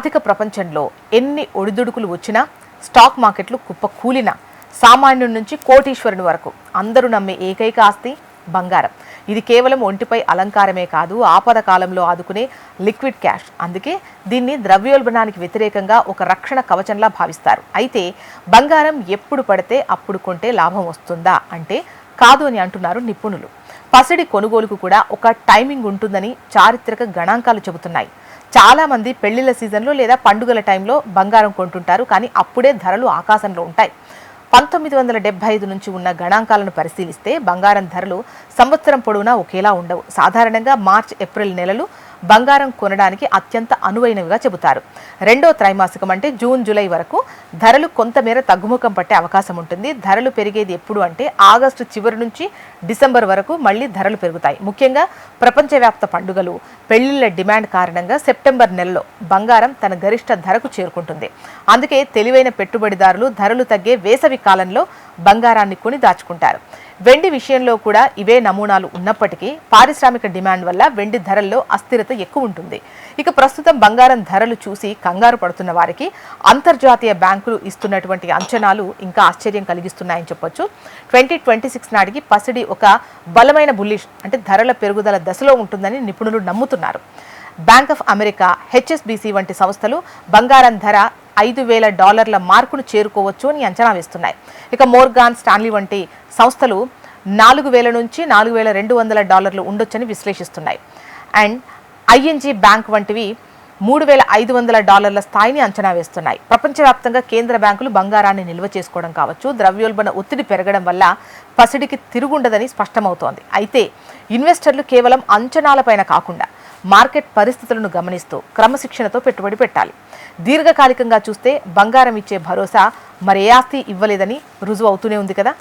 ఆర్థిక ప్రపంచంలో ఎన్ని ఒడిదుడుకులు వచ్చినా, స్టాక్ మార్కెట్లు కుప్పకూలినా, సామాన్యుడి నుంచి కోటీశ్వరుని వరకు అందరూ నమ్మే ఏకైక ఆస్తి బంగారం. ఇది కేవలం ఒంటిపై అలంకారమే కాదు, ఆపద కాలంలో ఆదుకునే లిక్విడ్ క్యాష్. అందుకే దీన్ని ద్రవ్యోల్బణానికి వ్యతిరేకంగా ఒక రక్షణ కవచంలా భావిస్తారు. అయితే బంగారం ఎప్పుడు పడితే అప్పుడు కొంటే లాభం వస్తుందా అంటే కాదు అని అంటున్నారు నిపుణులు. పసిడి కొనుగోలుకు కూడా ఒక టైమింగ్ ఉంటుందని చారిత్రక గణాంకాలు చెబుతున్నాయి. చాలామంది పెళ్లిళ్ల సీజన్లో లేదా పండుగల టైంలో బంగారం కొంటుంటారు, కానీ అప్పుడే ధరలు ఆకాశంలో ఉంటాయి. 1975 నుంచి ఉన్న గణాంకాలను పరిశీలిస్తే బంగారం ధరలు సంవత్సరం పొడవునా ఒకేలా ఉండవు. సాధారణంగా మార్చ్, ఏప్రిల్ నెలలు బంగారం కొనడానికి అత్యంత అనువైనవిగా చెబుతారు. రెండో త్రైమాసికం అంటే జూన్, జూలై వరకు ధరలు కొంతమేర తగ్గుముఖం పట్టే అవకాశం ఉంటుంది. ధరలు పెరిగేది ఎప్పుడు అంటే ఆగస్టు చివరి నుంచి డిసెంబర్ వరకు మళ్లీ ధరలు పెరుగుతాయి. ముఖ్యంగా ప్రపంచవ్యాప్త పండుగలు, పెళ్లిళ్ల డిమాండ్ కారణంగా సెప్టెంబర్ నెలలో బంగారం తన గరిష్ట ధరకు చేరుకుంటుంది. అందుకే తెలివైన పెట్టుబడిదారులు ధరలు తగ్గే వేసవి కాలంలో బంగారాన్ని కొని దాచుకుంటారు. వెండి విషయంలో కూడా ఇవే నమూనాలు ఉన్నప్పటికీ పారిశ్రామిక డిమాండ్ వల్ల వెండి ధరల్లో అస్థిరత ఎక్కువ ఉంటుంది. ఇక ప్రస్తుతం బంగారం ధరలు చూసి కంగారు పడుతున్న వారికి అంతర్జాతీయ బ్యాంకులు ఇస్తున్నటువంటి అంచనాలు ఇంకా ఆశ్చర్యం కలిగిస్తున్నాయని చెప్పొచ్చు. 2026 నాటికి పసిడి ఒక బలమైన బుల్లిష్ అంటే ధరల పెరుగుదల దశలో ఉంటుందని నిపుణులు నమ్ముతున్నారు. బ్యాంక్ ఆఫ్ అమెరికా, HSBC వంటి సంస్థలు బంగారం ధర $5,000 మార్కును చేరుకోవచ్చు అని అంచనా వేస్తున్నాయి. ఇక మోర్గాన్ స్టాన్లీ వంటి సంస్థలు 4,000 నుంచి $4,200 ఉండొచ్చని విశ్లేషిస్తున్నాయి. అండ్ ING బ్యాంక్ వంటివి $3,500 స్థాయిని అంచనా వేస్తున్నాయి. ప్రపంచవ్యాప్తంగా కేంద్ర బ్యాంకులు బంగారాన్ని నిల్వ చేసుకోవడం కావచ్చు, ద్రవ్యోల్బణ ఒత్తిడి పెరగడం వల్ల పసిడికి తిరుగుండదని స్పష్టమవుతోంది. అయితే ఇన్వెస్టర్లు కేవలం అంచనాలపైన కాకుండా మార్కెట్ పరిస్థితులను గమనిస్తూ క్రమశిక్షణతో పెట్టుబడి పెట్టాలి. దీర్ఘకాలికంగా చూస్తే బంగారం ఇచ్చే భరోసా మరే ఆస్తి ఇవ్వలేదని రుజువు అవుతూనే ఉంది కదా.